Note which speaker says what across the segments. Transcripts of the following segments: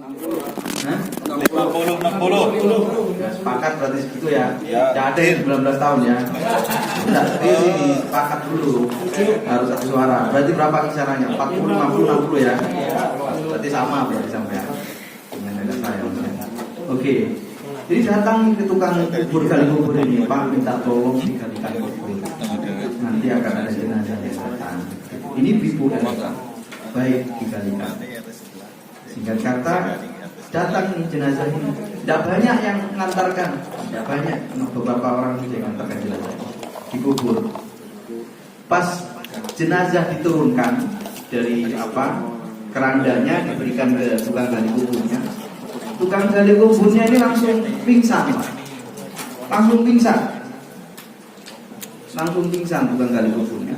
Speaker 1: 60.
Speaker 2: Sepakat berarti segitu ya. Ya ada yang 19 tahun ya. Enggak, ini sepakat dulu. Harus satu suara. Berarti berapa kisarannya? 40, 50, 60 ya. Berarti sama berarti sampai ya. Dengan ada saya. Oke. Jadi datang ke tukang kubur gali kubur ini, Pak minta tolong digalikan kubur. Nanti akan ada jenazah yang datang. Ini bibu baik digalikan. Singkat kata, datang nih jenazah ini. Tidak banyak yang mengantarkan, tidak banyak, beberapa orang saja yang mengantarkan jenazah dikubur. Pas jenazah diturunkan dari kerandanya diberikan ke tukang gali kuburnya. Tukang gali kuburnya ini langsung pingsan, langsung pingsan tukang gali kuburnya.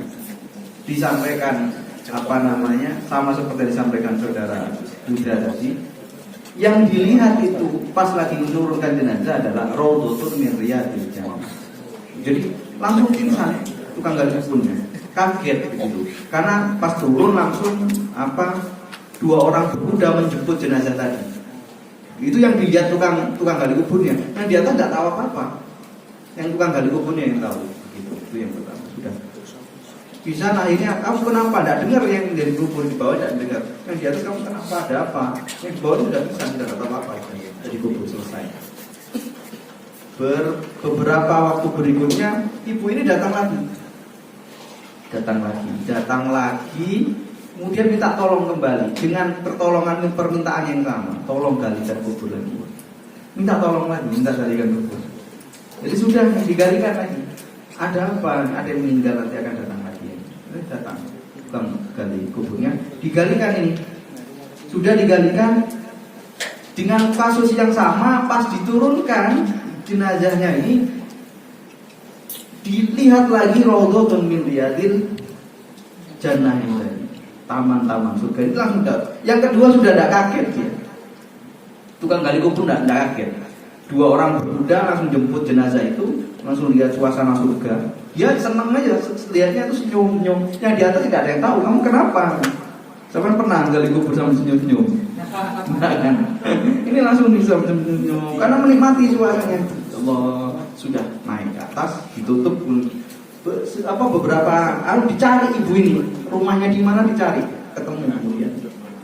Speaker 2: Disampaikan sama seperti disampaikan saudara Buddha tadi. Yang dilihat itu pas lagi menurunkan jenazah adalah Raudhatun min Riyadil Jannah. Jadi langsung pingsan tukang gali kuburnya, kaget gitu. Karena pas turun langsung dua orang berkuda menjemput jenazah tadi. Itu yang dilihat tukang gali kuburnya. Yang di atas tidak tahu apa-apa. Yang tukang gali kuburnya yang tahu. Itu yang pertama. Sudah. Bisa akhirnya kamu kenapa tidak dengar yang dari kubur di bawah tidak dengar. Yang di atas kamu kenapa ada apa? Yang di bawah itu sudah bisa tidak tahu apa-apa. Dari kubur selesai. Beberapa waktu berikutnya ibu ini datang lagi. Kemudian minta tolong kembali dengan permintaan yang sama. Tolong galikan kubur lagi. Minta tolong lagi, minta galikan kubur. Jadi sudah digalikan lagi. Ada apa? Ada yang meninggal nanti akan datang lagi. Datang tukang gali kuburnya. Digalikan ini. Sudah digalikan dengan kasus yang sama. Pas diturunkan jenazahnya ini, dilihat lagi Raudhatun min Riyadil Jannah ini. Taman-taman surga itu langsung yang kedua sudah tidak kaget ya. Tukang gali kubur tidak kaget. Dua orang berkuda langsung jemput jenazah itu, langsung lihat suasana surga. Dia senang aja, lihatnya itu senyum-senyum. Yang di atas tidak ada yang tahu, kamu kenapa? Siapa pernah gali kubur sama senyum-senyum? Nah, kan? Ini langsung bisa senyum-senyum karena menikmati suasananya. Allah sudah naik ke atas, ditutup beberapa dicari ibu ini, rumahnya di mana dicari, ketemu kemudian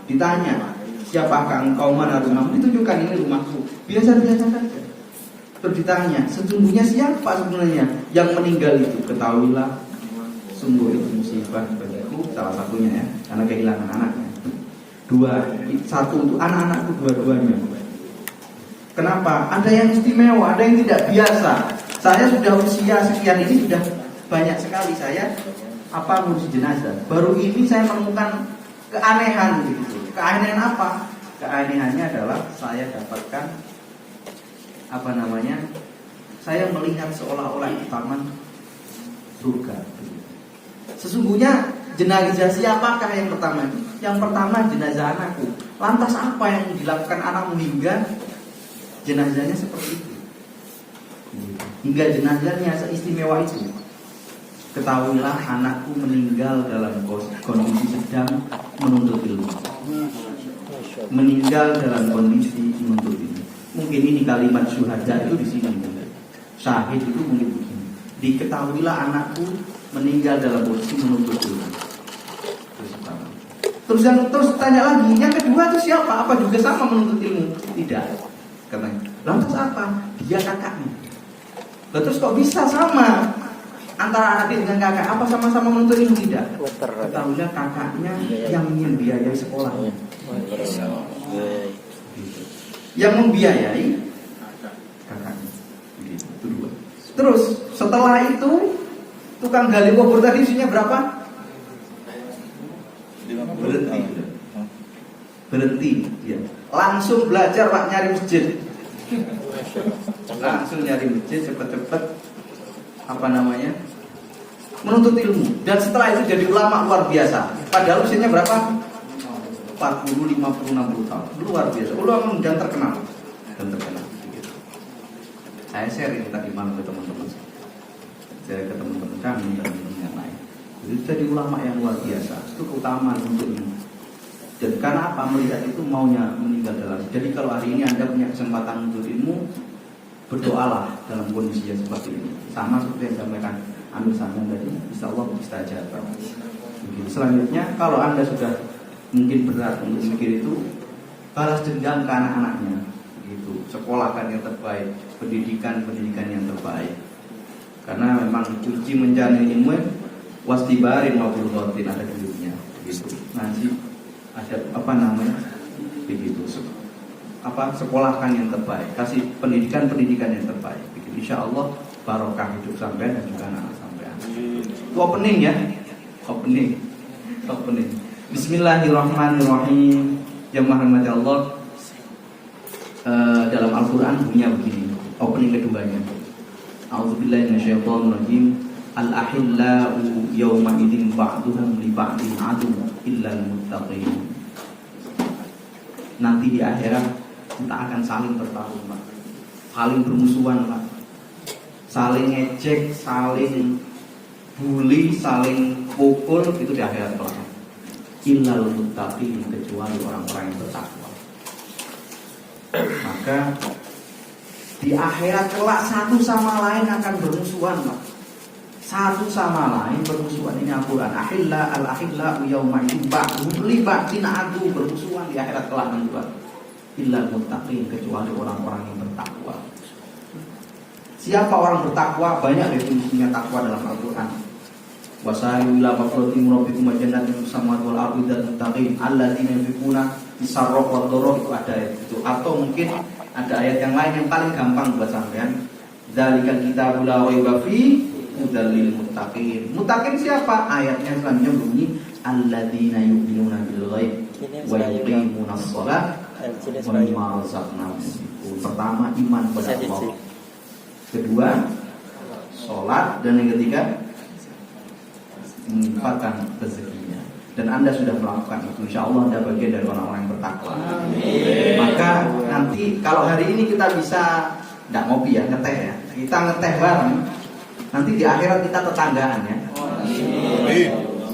Speaker 2: ditanya, siapakah engkau, mana rumahmu, ditunjukkan ini rumahku, biasa-biasa saja. Terus ditanya, sesungguhnya siapa sebenarnya yang meninggal itu? Ketahuilah, sungguh itu musibah bagiku, salah satunya ya, karena kehilangan anaknya. Satu untuk anak-anakku dua-duanya. Kenapa? Ada yang istimewa, ada yang tidak biasa. Saya sudah usia sekian ini sudah banyak sekali saya ngurusi jenazah. Baru ini saya menemukan keanehan gitu. Keanehan apa? Keanehannya adalah saya dapatkan saya melihat seolah-olah itu taman surga. Sesungguhnya jenazah siapakah yang pertama? Yang pertama jenazah anakku. Lantas apa yang dilakukan anak meninggal? Jenazahnya seperti itu. Hingga jenazahnya seistimewa itu. Ketahuilah anakku meninggal dalam kondisi sedang menuntut ilmu. Meninggal dalam kondisi menuntut ilmu. Mungkin ini kalimat syuhada itu di sini. Syahid itu mungkin begini. Diketahuilah anakku meninggal dalam kondisi menuntut ilmu. Terus tanya lagi, yang kedua itu siapa? Apa juga sama menuntut ilmu? Tidak. Katanya. Lantas apa? Dia kakaknya. Terus kok bisa sama? Antara adik dengan kakak, apa sama-sama menuntut ilmu? Tidak. Ketahuilah kakaknya yang membiayai sekolahnya. Yang membiayai kakaknya. Itu dua. Terus setelah itu tukang gali kubur tadi isinya berapa? Berhenti. Ya. Langsung belajar Pak, nyari masjid. Langsung nyari masjid cepet-cepet menuntut ilmu. Dan setelah itu jadi ulama luar biasa. Padahal usianya berapa? 40, 50, 60 tahun. Luar biasa. Ulama dan terkenal. Saya share ini tadi malam ke teman-teman. Saya ke teman-teman kami dan teman-teman yang lain. Jadi jadi ulama yang luar biasa. Itu keutamaan untuk ini. Dan karena apa? Melihat itu maunya meninggal dalam. Jadi kalau hari ini Anda punya kesempatan untuk ilmu, berdoalah dalam kondisi yang seperti ini. Sama seperti yang disampaikan Amir Saman tadi, insya Allah mustajab. Begitu. Selanjutnya, kalau Anda sudah mungkin berat untuk mikir itu, balas dendam ke anak-anaknya. Begitu. Sekolahkan yang terbaik, pendidikan yang terbaik. Karena memang kunci menjalani ilmu wastibarin maupun rotin ada hidupnya. Begitu. Nanti ada apa namanya? Begitu. Sekolahkan yang terbaik, kasih pendidikan yang terbaik. Begitu. Insya Allah barokah hidup sampai dan juga anak sampai. Itu opening ya, opening. Bismillahirrahmanirrahim. Yang Maha Allah dalam Al-Quran bunyinya begini. Opening keduanya. A'udzubillahi minasyaitonirrajim. Al-ahillau yawma idzin ba'duhum li ba'din adu illal muttaqin. Nanti di akhirat kita akan saling bertarung, Pak. Saling bermusuhan, Pak. Saling ngejek, saling bully, saling pukul, itu di akhirat kelak. Illal muttaqin, kecuali orang-orang yang bertakwa. Maka di akhirat kelak satu sama lain akan bermusuhan, Pak. Satu sama lain bermusuhan. Ini Al-Quran. Al-ahilla yawma idzin ba'duhum li ba'din adu, bermusuhan di akhirat kelak nanti, Pak. Illal muttaqin, kecuali orang-orang yang bertakwa. Siapa orang bertakwa? Banyak definisinya takwa dalam Al-Quran. Wasari'u ila maghfiratin min rabbikum wa jannatin samawati wal ardi dzat muttaqin alladzina yunfiquna fisarra wad dharra, itu ada ayat itu. Atau mungkin ada ayat yang lain yang paling gampang buat sampean. Dzalikal kitabul la raiba fi hudal lil muttaqin. Muttaqin siapa? Ayatnya selanjutnya bunyi alladzina yu'minuna bil ghaib wa yuqimunas shalah wa mimma razaqnahum yunfiqun. Pertama, iman kepada Allah. Kedua, sholat. Dan yang ketiga, menginfakkan rezekinya. Dan Anda sudah melakukan itu, insya Allah Anda bagian dari orang-orang yang bertakwa. Maka nanti kalau hari ini kita bisa, tidak ngopi ya, ngeteh ya, kita ngeteh bareng. Nanti di akhirat kita tetanggaan ya.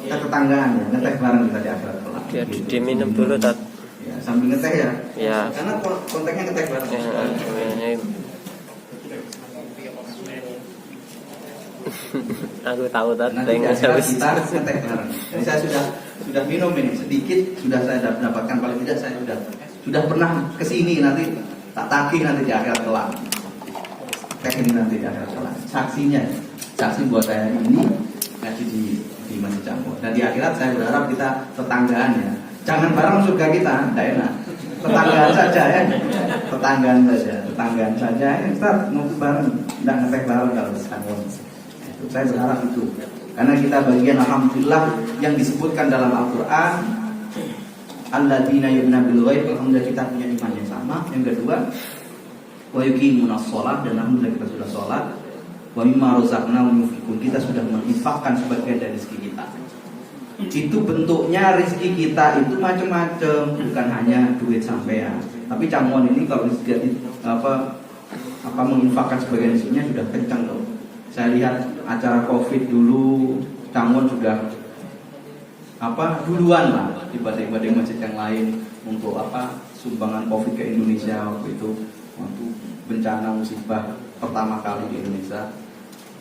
Speaker 2: Kita tetanggaan ya, ngeteh bareng kita di akhirat kelak.
Speaker 3: Ya, diminum dulu Tat.
Speaker 2: Ya, sambil ngeteh ya.
Speaker 3: Ya.
Speaker 2: Karena konteksnya ngeteh bareng.
Speaker 3: Ya, aku tahu Tat.
Speaker 2: Nanti di akhirat kita ngeteh bareng. Jadi saya sudah minum ini sedikit, sudah saya dapatkan, paling tidak saya sudah pernah kesini, nanti tak tagih nanti di akhirat kelak. Teh ini nanti di akhirat kelak. Saksi buat saya ini ngaji di Masjid Cangkok. Dan di akhirat saya berharap kita tetanggaan ya. Jangan bareng surga kita, tidak enak. Tetanggaan saja ya. Tetanggaan saja. Ustaz, ngopi bareng, tidak ngeteh bareng kalau di Cangkok. Saya berharap itu. Karena kita bagian alhamdulillah yang disebutkan dalam Al-Quran, alladzina yu'minuna bil ghaib, alhamdulillah kita punya iman yang sama. Yang kedua, wa yuqimunas shalah, dan alhamdulillah kita sudah sholat. Wa mimma razaqnahum yunfiqun, kita sudah menginfakkan sebagian dari rezeki kita. Itu bentuknya rezeki kita itu macam-macam, bukan hanya duit sampean. Tapi Camon ini kalau disediakan menginfakkan sebagian rezekinya sudah kencang loh. Saya lihat acara Covid dulu, Camon sudah duluan lah dibanding masjid yang lain untuk sumbangan Covid ke Indonesia waktu itu, waktu bencana musibah pertama kali di Indonesia.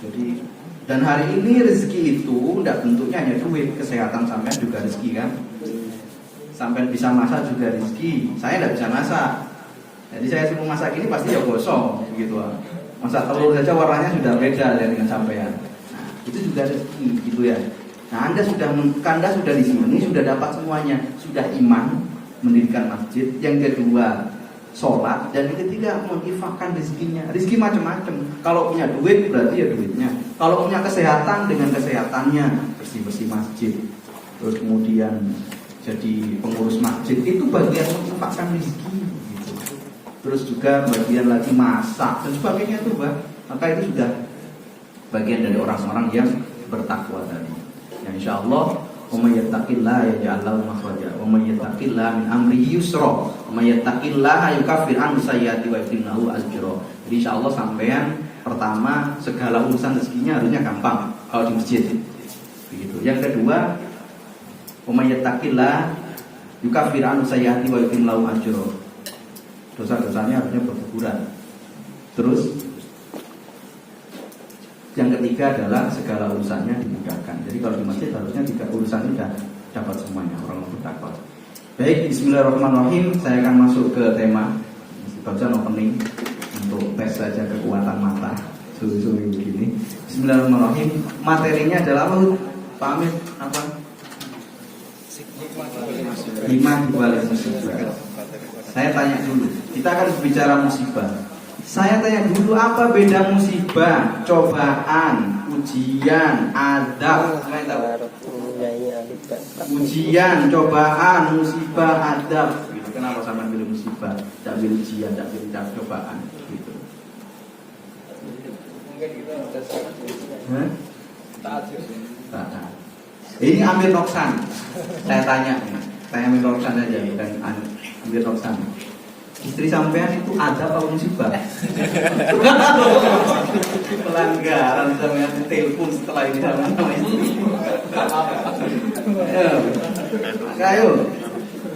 Speaker 2: Jadi, dan hari ini rezeki itu tidak bentuknya hanya duit, kesehatan sampai juga rezeki kan. Sampai bisa masak juga rezeki. Saya tidak bisa masak, jadi saya suruh masak ini pasti ya gosong begitu. Masak telur saja warnanya sudah beda dengan sampean. Nah, itu juga rezeki gitu ya. Nah, Anda sudah di sini, sudah dapat semuanya, sudah iman, mendirikan masjid. Yang kedua, sholat. Dan yang ketiga, menginfakkan rezekinya. Rezeki macam-macam. Kalau punya duit berarti ya duitnya. Kalau punya kesehatan, dengan kesehatannya, bersih-bersih masjid. Terus kemudian jadi pengurus masjid, itu bagian menginfakkan rezeki. Gitu. Terus juga bagian lagi masak dan sebagainya itu, maka itu sudah bagian dari orang-orang yang bertakwa tadi. Yang insya Allah, wa may yattaqillaha yaj'al lahu makhraja wa may yattaqillaha min amrihi yusra wa may yattaqillaha yukaffir anhu sayyi'ati wa yudhilhu ajra. Jadi insya Allah sampean pertama segala urusan rezekinya harusnya gampang kalau di masjid. Begitu. Yang kedua, wa may yattaqillaha Yukafir anhu sayyiati wa yutim lahu ajra. Dosa-dosanya harusnya berguguran. Terus yang ketiga adalah segala urusannya dimudahkan. Jadi kalau di masjid harusnya tiga urusan sudah dapat semuanya orang bertakwa. Baik, bismillahirrahmanirrahim. Saya akan masuk ke tema. Baca opening untuk tes saja kekuatan mata. Suwi-suwi begini. Bismillahirrahmanirrahim. Materinya adalah apa? Pak Amir, apa? Hikmah di balik musibah. Saya tanya dulu. Kita akan berbicara musibah. Saya tanya dulu, apa beda musibah, cobaan, ujian, adab? Ujian, cobaan, musibah, adab. Gitu. Kenapa sama pilih musibah, tak pilih ujian, tak pilih cobaan? Gitu. Ini Amir Noksan. Saya tanya Amir Noksan aja, bukan Amir Noksan. Istri sampean itu ada apa musibah? Pelanggaran sampean telepon setelah ini sama istri. Ayo,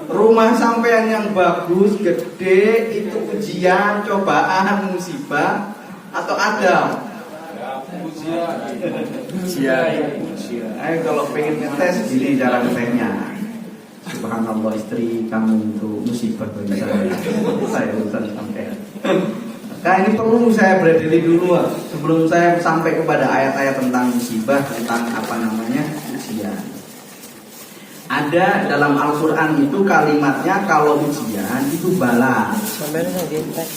Speaker 2: rumah sampean yang bagus, gede, itu ujian, cobaan, musibah atau ada? Ujian. Ayo kalau pengen ngetes gini cara ngetesnya. Subhanallah, istri kamu itu musibah bagi saya urusan sampai. Nah ini perlu saya berdiri dulu sebelum saya sampai kepada ayat-ayat tentang musibah, tentang apa namanya ujian. Ada dalam Al-Quran itu kalimatnya kalau ujian itu bala,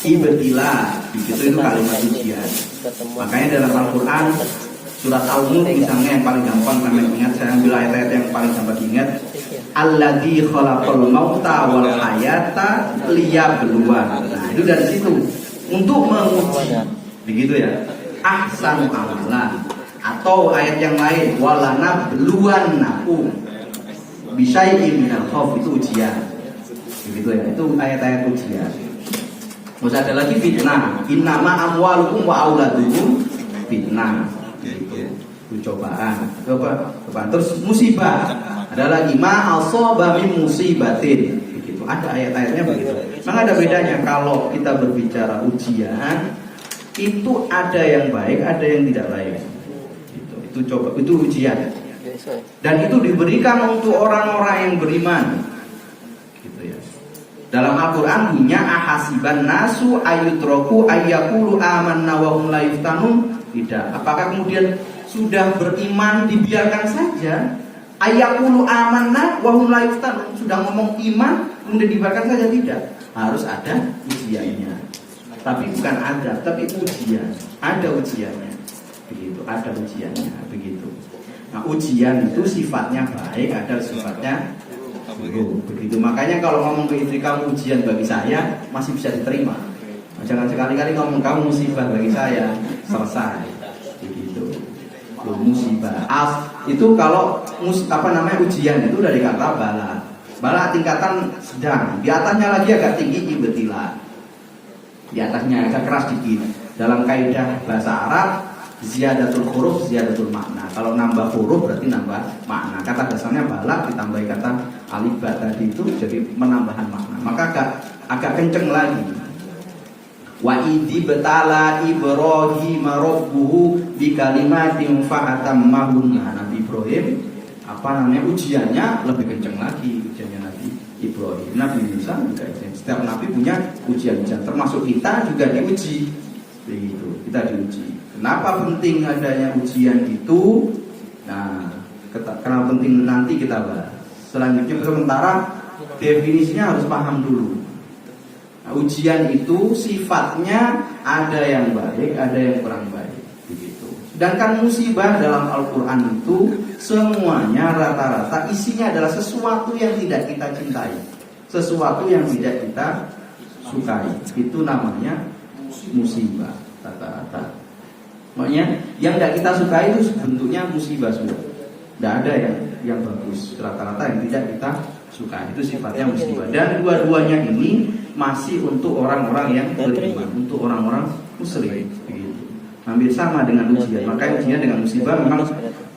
Speaker 2: ibtila, begitu itu kalimat ujian. Makanya dalam Al-Quran surat Al-Mulk misalnya yang paling gampang kalian ingat, saya ambil ayat-ayat yang paling gampang ingat. Alladzi khalaqal mauta wal hayata liyabluwan. Nah, itu dari situ untuk menguji. Begitu ya. Ahsanu amalan. Atau ayat yang lain walana bluwannakum bisyai'in minal khauf, itu ujian. Begitu ya. Itu ayat-ayat ujian. Terus ada lagi fitnah. Innama amwalukum wa auladukum fitnah. Itu cobaan. Terus musibah. Ada lagi ma asaba min musibatin. Begitu. Ada ayat-ayatnya begitu. Memang ada bedanya kalau kita berbicara ujian, itu ada yang baik, ada yang tidak baik. Itu ujian. Dan itu diberikan untuk orang-orang yang beriman. Gitu ya. Dalam Al-Qur'an bunyinya ahasiban nasu ayutroku ayyaqulu amanna wa hum la yuftanun. Tidak. Apakah kemudian sudah beriman dibiarkan saja? Ayaqulu amanna wa hum la yuftanun, sudah ngomong iman kemudian dibiarkan saja? Tidak. Harus ada ujiannya. Tapi bukan ada, tapi ujian. Ada ujiannya. Begitu, ada ujiannya, begitu. Nah, ujian itu sifatnya baik, ada sifatnya buruk. Begitu. Makanya kalau ngomong ke istri kamu ujian bagi saya masih bisa diterima. Jangan sekali-kali ngomong kamu musibah bagi saya, selesai. Begitu. Musibah. Itu kalau ujian itu dari kata bala. Bala tingkatan sedang. Di atasnya lagi agak tinggi ibtila. Di atasnya agak keras dikit. Dalam kaidah bahasa Arab, ziyadatul huruf ziyadatul makna. Kalau nambah huruf berarti nambah makna. Kata dasarnya bala ditambah kata alif ba tadi itu jadi menambahkan makna. Maka agak kenceng lagi. Wa idzi betala Ibrahim rabbuhu bi kalimatin fa'atammahunna. Nabi Ibrahim ujiannya lebih kenceng lagi, ujiannya Nabi Ibrahim. Nabi Musa juga setiap nabi punya ujian-ujian, termasuk kita juga diuji. Begitu, kita diuji. Kenapa penting adanya ujian itu? Nah, kenapa penting nanti kita bahas. Selanjutnya sementara definisinya harus paham dulu. Nah, ujian itu sifatnya ada yang baik, ada yang kurang baik, begitu. Sedangkan musibah dalam Al-Quran itu semuanya rata-rata isinya adalah sesuatu yang tidak kita cintai, sesuatu yang tidak kita sukai. Itu namanya musibah rata-rata. Makanya yang tidak kita sukai itu bentuknya musibah sudah. Tidak ada yang bagus, rata-rata yang tidak kita sukai itu sifatnya musibah. Dan dua-duanya ini masih untuk orang-orang yang beriman, untuk orang-orang muslim, begitu. Hampir sama dengan ujian. Makanya ujian dengan musibah memang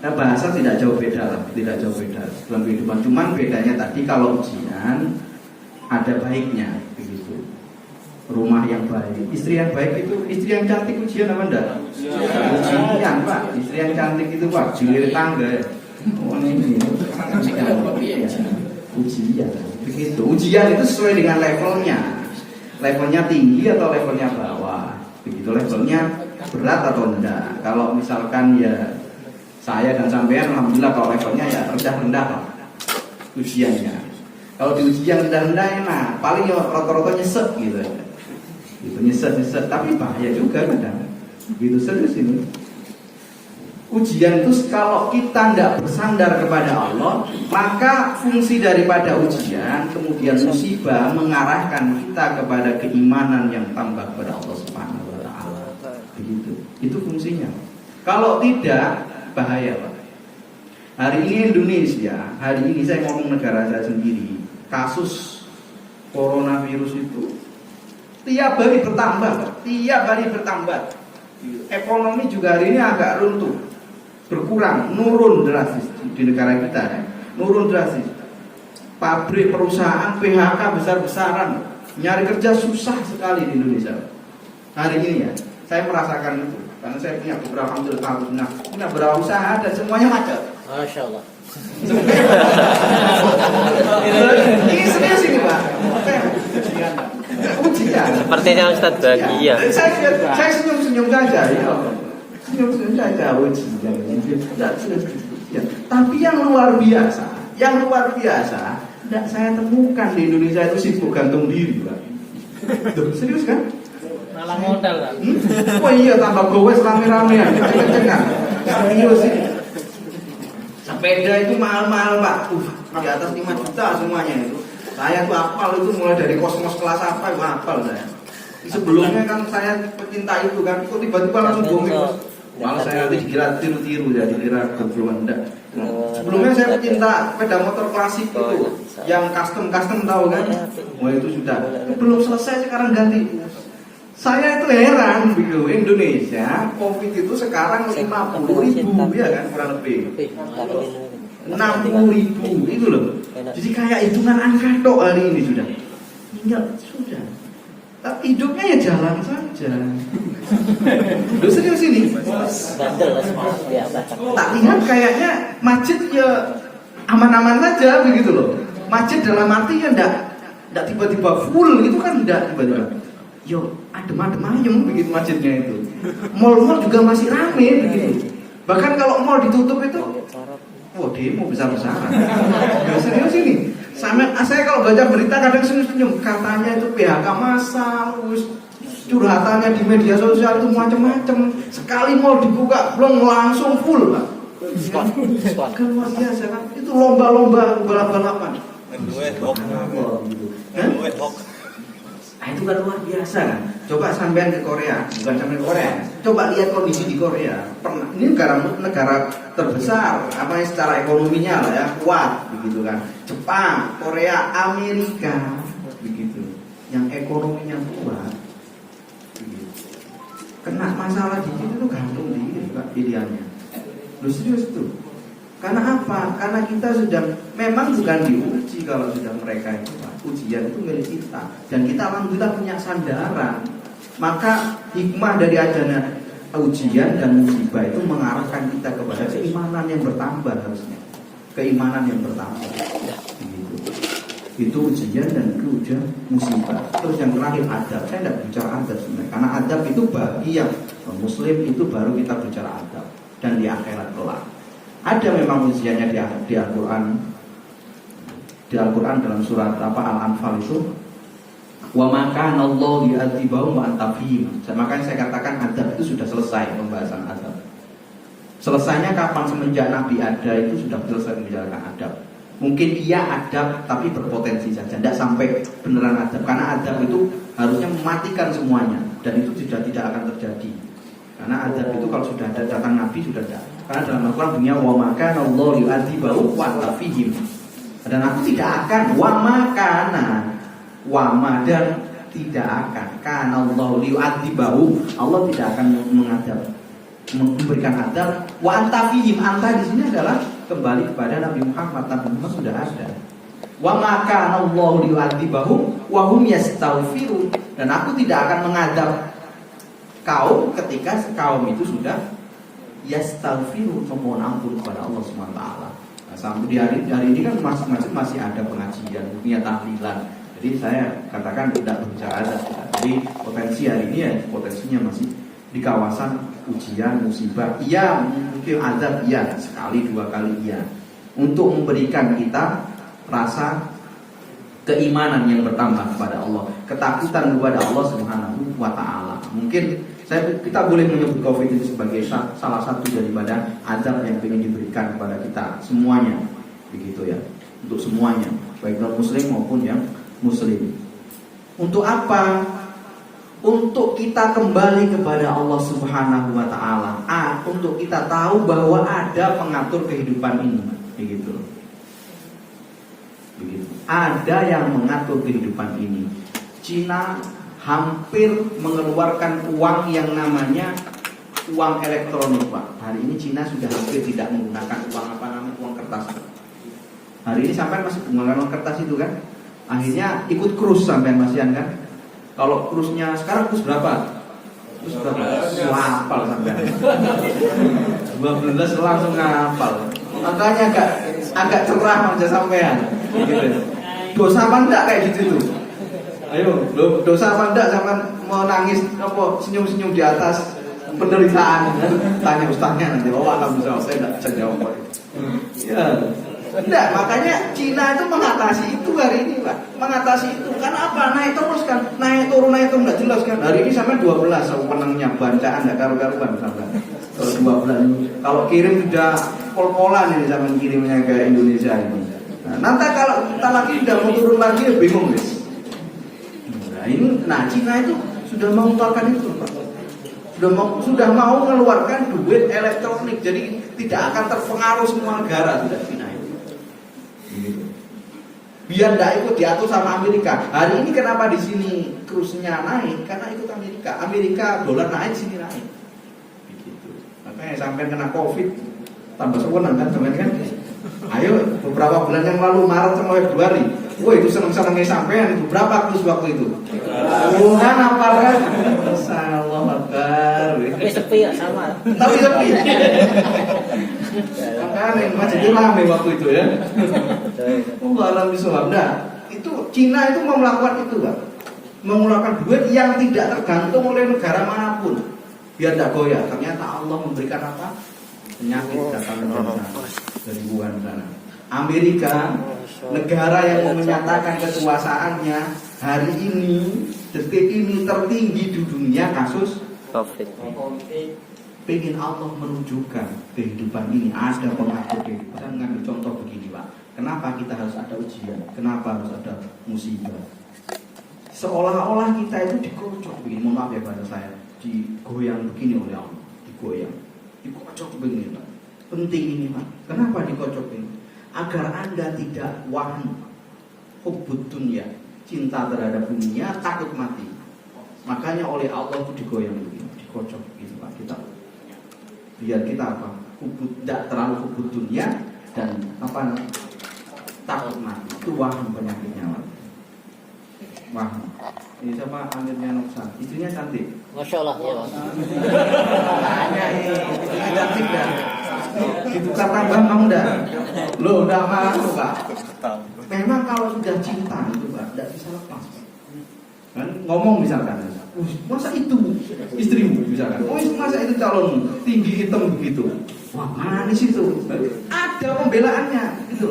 Speaker 2: Nah, bahasa tidak jauh beda lah, tidak jauh beda dalam kehidupan. Cuman bedanya tadi kalau ujian ada baiknya begitu. Rumah yang baik, istri yang baik itu, istri yang cantik ujian apa enggak? Ujian Pak, istri yang cantik itu Pak, dilirik tangga ya. Oh ini ujian, begitu. Ujian itu sesuai dengan levelnya tinggi atau levelnya bawah, begitu. Levelnya berat atau enggak. Kalau misalkan ya saya dan sampean, alhamdulillah kalau levelnya ya rendah-rendah lah ujiannya. Kalau di ujian rendah-rendah enak, paling ya rata-rata nyesek gitu. Itu nyesek, tapi bahaya juga kadang. Gitu serius ini. Ujian itu kalau kita tidak bersandar kepada Allah, maka fungsi daripada ujian kemudian musibah mengarahkan kita kepada keimanan yang tambah kepada Allah Subhanahu wa taala. Begitu. Itu fungsinya. Kalau tidak, bahaya Pak. Hari ini Indonesia, hari ini saya ngomong negara saya sendiri, kasus coronavirus itu tiap hari bertambah Pak. Tiap hari bertambah. Ekonomi juga hari ini agak runtuh, berkurang, nurun drastis di negara kita ya. Nurun drastis. Pabrik, perusahaan, PHK besar-besaran, nyari kerja susah sekali di Indonesia. Hari ini ya, saya merasakan itu. Karena saya punya beberapa tahun, punya beberapa usaha dan semuanya macet.
Speaker 3: Masya Allah.
Speaker 2: Ini serius ini Pak. Ujian.
Speaker 3: Sepertinya Ustadz bahagia.
Speaker 2: Saya senyum-senyum saja. Ya. Senyum-senyum saja ujian. Tapi yang luar biasa, tidak saya temukan di Indonesia itu sibuk gantung diri Pak. Serius kan?
Speaker 4: Malah modal kan?
Speaker 2: Oh iya, tambah gowes rame-ramean, kenceng-kencengan. Serius sih. Sepeda itu mahal-mahal Pak, di atas 5 juta semuanya itu. Saya tuh hafal itu mulai dari kosmos kelas apa, itu hafal saya. Sebelumnya kan saya pecinta itu kan, kok tiba-tiba langsung booming. Malah saya nanti dikira tiru-tiru ya, dikira goblokan enggak. Sebelumnya saya pecinta sepeda motor klasik itu, yang custom tahu kan? Wah itu sudah, belum selesai sekarang ganti. Saya itu heran begitu, Indonesia Covid itu sekarang 50.000 ya kan, kurang lebih 60.000 itu loh. Jadi kayak hitungan angka tok hari ini sudah. Sudah. Tapi hidupnya ya jalan saja. Loh serius ini. Tak lihat kayaknya masjid ya aman-aman saja begitu loh. Masjid dalam arti ya enggak tiba-tiba full gitu kan, enggak tiba-tiba. Yo, adem-adem ayem begitu masjidnya itu. Mall-mall juga masih rame begitu. Bahkan kalau mall ditutup itu, wah demo besar-besaran. Gak serius ini. Saya kalau baca berita kadang senyum-senyum. Katanya itu PHK massal, curhatannya di media sosial itu macam-macam. Sekali mall dibuka, belum langsung full Pak. Kan luar biasa kan. Itu lomba-lomba balap-balapan. Nah, itu kan luar biasa kan. Coba sampean ke Korea, bukan sampean ke Korea. Coba lihat kondisi di Korea. Ini negara terbesar, apa yang secara ekonominya lah ya, kuat begitu kan. Jepang, Korea, Amerika begitu. Yang ekonominya kuat. Begitu. Kena masalah dikit itu gantung diri Pak idealnya. Lu serius tuh. Karena apa? Karena kita sudah memang bukan diuji kalau sudah mereka itu Pak. Ujian itu milik kita dan kita alhamdulillah punya sandaran. Maka hikmah dari adanya ujian dan musibah itu mengarahkan kita kepada keimanan yang bertambah harusnya. Keimanan yang bertambah. Begitu. Itu ujian dan itu ujian musibah. Terus yang terakhir adab. Saya tidak bicara adab sebenarnya. Karena adab itu bagi yang muslim itu baru kita bicara adab. Dan di akhirat kelak. Ada memang ujiannya di Al-Quran. Di Al-Quran dalam surat Al-Anfal itu, wa maka Allah yu'adzibahum wa anta fihim. Makanya saya katakan adab itu sudah selesai pembahasan adab. Selesainya kapan? Semenjak Nabi ada itu sudah selesai menjalankan adab. Mungkin iya adab tapi berpotensi saja, tidak sampai beneran adab. Karena adab itu harusnya mematikan semuanya dan itu tidak akan terjadi. Karena adab itu kalau sudah ada datang Nabi sudah ada. Karena dalam Al-Quran bunyinya wa maka Allah yu'adzibahum wa anta fihim. Dan aku tidak akan wama dan tidak akan karena Allah liu'adzibahu, Allah tidak akan mengadab memberikan adab. Wa anta fihim, anta di sini adalah kembali kepada Nabi Muhammad. Nabi Muhammad sudah ada. Wa ma kana Allahu liyu'adzibahum wa hum yastaghfirun. Dan aku tidak akan mengadab kaum ketika kaum itu sudah yastaghfirun, memohon ampun kepada Allah SWT. Nah, sampai di hari ini kan masih ada pengajian, dunia tahlilan. Jadi saya katakan tidak berbicara adab. Jadi potensi hari ini ya potensinya masih di kawasan ujian, musibah. Iya, mungkin azab, iya, sekali dua kali iya. Untuk memberikan kita rasa keimanan yang bertambah kepada Allah, ketakutan kepada Allah Subhanahu wa taala. Mungkin kita boleh menyebut Covid itu sebagai salah satu daripada azab yang ingin diberikan kepada kita semuanya, begitu ya, untuk semuanya, baik non muslim maupun yang muslim. Untuk apa? Untuk kita kembali kepada Allah Subhanahu wa taala. Untuk kita tahu bahwa ada pengatur kehidupan ini, begitu. Begitu. Ada yang mengatur kehidupan ini. Cina hampir mengeluarkan uang yang namanya uang elektronik, Pak. Hari ini Cina sudah hampir tidak menggunakan uang kertas. Hari ini sampai masih menggunakan uang kertas itu kan. Akhirnya ikut krus sampai masian kan. Kalau krusnya sekarang krus berapa? Krus berapa? Ngapal sampai 12 langsung ngapal. Makanya agak cerah aja sampean gitu. Dosa apa enggak kayak gitu tuh? Ayo, dosa apa enggak sampean mau nangis apa senyum-senyum di atas penderitaan? Tanya ustaznya nanti. Oh, alhamdulillah saya enggak bisa jawab. Ya. Enggak, makanya Cina itu mengatasi itu hari ini, Pak. Mengatasi itu. Karena apa? Naik terus kan. Naik turun enggak jelas kan. Hari ini sampai 12 penengnya bacaan enggak karu-karuan sampai. Kalau 12 kalau kirim sudah pol-polan ini zaman kirimnya ke Indonesia ini. Nah, nanti kalau kita lagi udah mau turun lagi ya bingung guys. Nah, Cina itu sudah mengeluarkan itu, Pak. Sudah mau mengeluarkan duit elektronik, jadi tidak akan terpengaruh semua negara sudah Cina itu. Biar tidak ikut diatur sama Amerika. Hari ini kenapa di sini krusnya naik? Karena ikut Amerika. Amerika dolar naik, sini naik. Begitu. Makanya sampai kena Covid tambah sewenang kan teman kan. Ayo beberapa bulan yang lalu Maret sama Februari. Wah itu seneng-senengnya sampean itu berapa krus waktu itu? Bukan apa kan? Masyaallah Akbar.
Speaker 3: Tapi sepi ya sama.
Speaker 2: Tapi sepi. Makanya masih ramai waktu itu ya. Alhamdulillah. Nah, itu Cina itu mau melakukan itu, Pak. Mengeluarkan duit yang tidak tergantung oleh negara manapun. Biar tidak goyah. Ternyata Allah memberikan apa? Penyakit datang dari Wuhan sana. Amerika, negara yang menyatakan kekuasaannya hari ini, detik ini tertinggi di dunia kasus
Speaker 3: Covid.
Speaker 2: Pengen Allah menunjukkan kehidupan ini ada pengatur kehidupan. Saya mengambil contoh begini, Pak. Kenapa kita harus ada ujian? Kenapa harus ada musibah? Seolah-olah kita itu dikocok begini. Mohon maaf ya bahasa saya, digoyang begini oleh Allah, digoyang, dikocok begini, Pak. Penting ini, Pak. Kenapa dikocok ini? Agar Anda tidak waham, hubbud dunya, cinta terhadap dunia, takut mati. Makanya oleh Allah itu digoyang begini, dikocok gitu, Pak. Kita biar kita apa? Tidak terlalu hubbud dunya dan apa? Takut mati. Itu waham penyakitnya, Pak. Waham. Ini sama amirnya Noksan, istrinya cantik.
Speaker 3: Masya Allah ya.
Speaker 2: Hanya ini cantik kan? Ditukar tambah mau enggak? Lo udah mau, Pak. Memang kalau sudah cinta itu, Pak, tidak bisa lepas. Kan ngomong misalkan, masa itu istrimu misalkan, masa itu calonmu tinggi hitam begitu, wah manis itu, ada pembelaannya, gitu.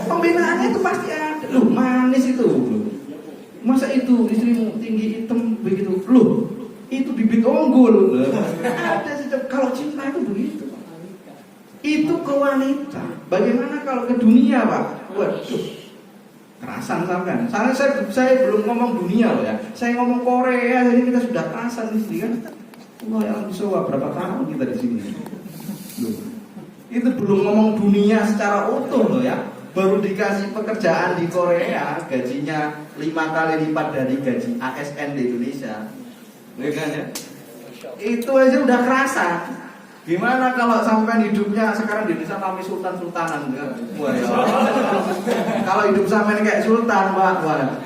Speaker 2: Pembelaannya itu pasti ada, loh manis itu, masa itu istrimu tinggi hitam begitu, loh itu bibit unggul, ada sih. Kalau cinta itu begitu, itu ke wanita. Bagaimana kalau ke dunia, Pak? Waduh, kerasan sampean. Saya belum ngomong dunia loh ya. Saya ngomong Korea, jadi kita sudah kerasan di sini kan. Allah yang bisa berapa tahun kita di sini. Loh. Itu belum ngomong dunia secara utuh loh ya. Baru dikasih pekerjaan di Korea, gajinya 5 kali lipat dari gaji ASN di Indonesia. Ya kan ya? Itu aja udah kerasa. Gimana kalau sampean hidupnya sekarang di Indonesia kami sultan-sultanan kan? Wah ya. Kalau hidup sampean kayak sultan, Pak, waduh.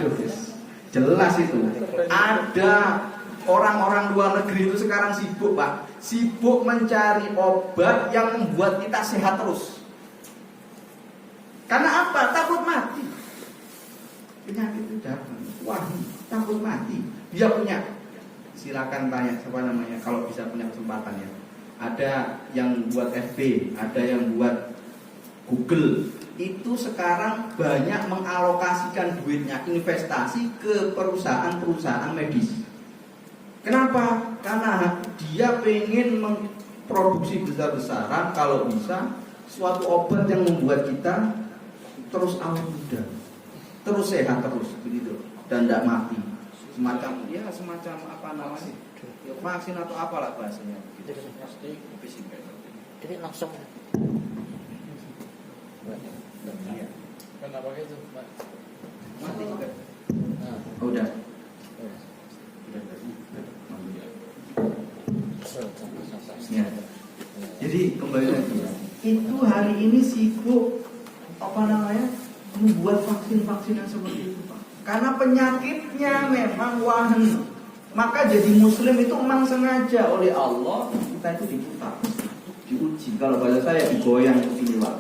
Speaker 2: Jelas itu. Ada orang-orang luar negeri itu sekarang sibuk, Pak. Sibuk mencari obat yang membuat kita sehat terus. Karena apa? Takut mati. Penyakit itu datang. Wah, takut mati. Dia punya. Silakan tanya siapa namanya kalau bisa punya kesempatan ya. Ada yang buat FB, ada yang buat Google. Itu sekarang banyak mengalokasikan duitnya investasi ke perusahaan-perusahaan medis. Kenapa? Karena dia pengen memproduksi besar-besaran kalau bisa suatu obat yang membuat kita terus awet muda, terus sehat terus begitu dan tidak mati. Semacam apa namanya? Ya, vaksin atau apalah bahasanya gitu.
Speaker 3: Jadi langsung.
Speaker 2: Iya.
Speaker 4: Kenapa gitu, Pak?
Speaker 2: Mati juga.
Speaker 3: Nah,
Speaker 2: Oh, udah. Ya. Jadi kembali lagi ya. Itu hari ini sibuk membuat vaksin-vaksin yang seperti itu, Pak. Karena penyakitnya memang wahana. Maka jadi muslim itu memang sengaja oleh Allah kita itu diputar, diuji. Kalau bahasa saya digoyang begini, Pak.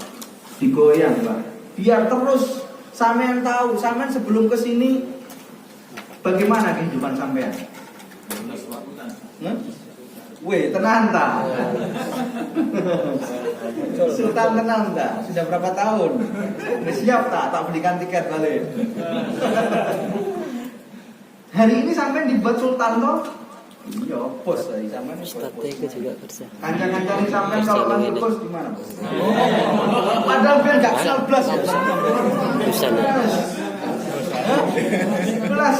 Speaker 2: Digoyang, Pak. Biar terus sampean tahu, sampean sebelum ke sini bagaimana kehidupan sampean? Weh, tenang tak? Sultan tenang tak? Sudah berapa tahun? Udah siap tak? Tak belikan tiket balik. Hari ini sampai dibuat sultan toh? Iya, bos tadi sampai
Speaker 3: strategi juga kerja.
Speaker 2: Kancang-kancang sampai kalau lagi bos gimana? Padahal biar nggak kenal belas ya.
Speaker 3: Bisa.
Speaker 2: Belas,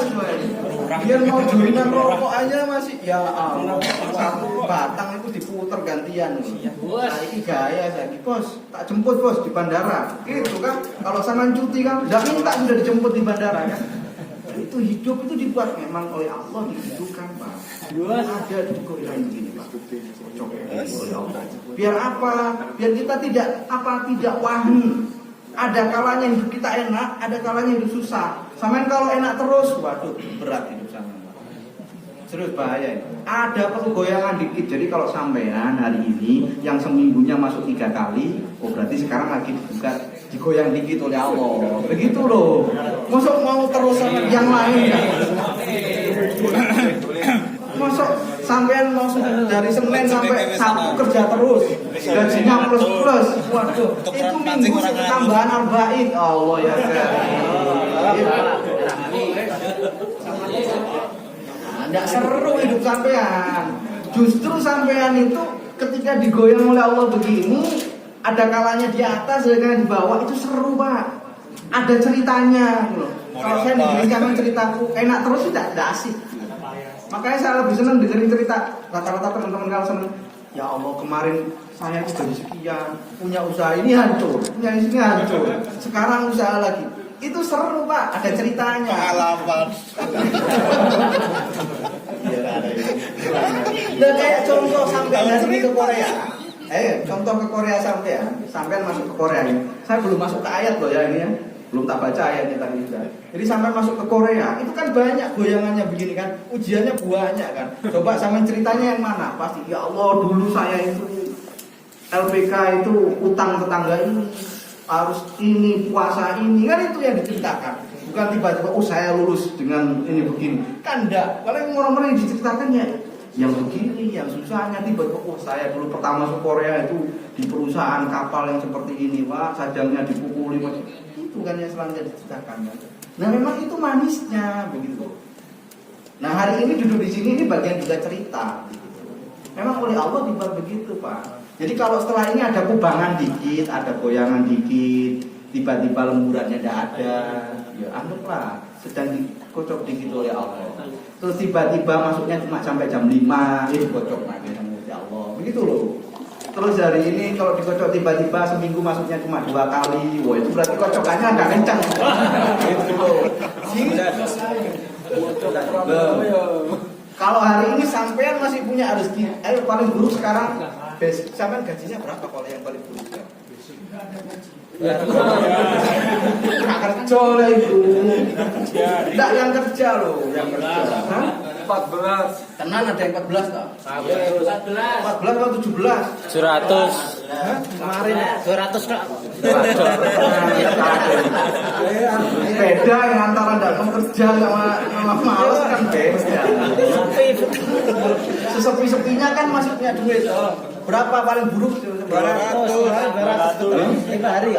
Speaker 2: biar mau joinan rokok aja masih ya Allah. Satu batang itu diputer gantian. Nah, ini gaya lagi bos. Tak jemput bos di bandara. Gitu kan? Kalau sama cuti kan, nggak minta sudah dijemput di bandara kan? Itu hidup itu dibuat memang oleh Allah dihidupkan, Pak. Ada juga yang begini, Pak. Oleh Allah. Biar apa? Biar kita tidak wahni. Ada kalanya hidup kita enak, ada kalanya hidup susah. Sampai kalau enak terus, waduh berat hidup sampean. Serius bahaya ini. Ada perlu goyangan dikit. Jadi kalau sampean hari ini yang seminggunya masuk 3 kali, oh berarti sekarang lagi dibuka, digoyang dikit oleh Allah. Begitu loh. Masuk mau terus yang lain ya? Masuk sampean mau dari Senin sampai Sabtu kerja terus, gajinya plus. Waduh, itu minggu tambahan arba'in. Allah ya Tidak seru hidup sampean. Justru sampean itu ketika digoyang oleh Allah begini, ada kalanya di atas, ada kalanya di bawah, itu seru, Pak. Ada ceritanya gitu loh. Kalau saya dengerin ceritaku enak terus tidak asik. Makanya saya lebih senang dengerin cerita. Rata-rata teman-teman kalau senang, ya Allah kemarin saya itu dari sekian, punya usaha ini hancur, punya ini hancur, sekarang usaha lagi. Itu seru, Pak, ada ceritanya.
Speaker 1: Pengalaman.
Speaker 2: Dan kayak contoh sampai dari ke Korea. Contoh ke Korea sampai masuk ke Korea ini. Saya belum masuk ke ayat loh ya ini ya. Belum tak baca ayatnya tadi juga. Jadi sampai masuk ke Korea, itu kan banyak goyangannya begini kan. Ujiannya banyak kan. Coba sampai ceritanya yang mana? Pasti ya Allah dulu saya itu LPK itu utang tetangga ini, harus ini puasa ini, kan itu yang diceritakan. Bukan tiba-tiba saya lulus dengan ini begini. Kan enggak. Paling orang-orang yang diceritakan ya yang begini, yang susahnya. Tiba-tiba saya dulu pertama masuk Korea itu di perusahaan kapal yang seperti ini, Pak, sajangnya dipukuli macam itu kan yang selanjutnya diceritakan kan. Nah memang itu manisnya begitu. Nah hari ini duduk di sini ini bagian juga cerita begitu. Memang oleh Allah dibuat begitu, Pak. Jadi kalau setelah ini ada kubangan dikit, ada goyangan dikit, tiba-tiba lemburannya tidak ada, ya anggaplah sedang dikocok dikit oleh Allah. Terus tiba-tiba masuknya cuma sampai jam 5, dikocok lagi sama Allah. Begitu loh. Terus hari ini kalau dikocok tiba-tiba seminggu masuknya cuma 2 kali, wah itu berarti kocokannya agak kencang. Gitu loh. Kalau hari ini sampean masih punya rezeki, paling buruk sekarang Sampean gajinya berapa kalau yang paling buruk? Nggak kerja lah itu. Nggak yang kerja loh, yang kerja. Hah?
Speaker 5: 14.
Speaker 2: Tenan ada yang 14 tak? 14 atau 17?
Speaker 3: 100.
Speaker 2: Hah?
Speaker 4: Kemarin 200 kak.
Speaker 2: Beda yang antara nggak mau kerja sama males kan beda. Sesepi-sepinya kan maksudnya duit. Berapa paling buruk?
Speaker 4: 200. 5 hari.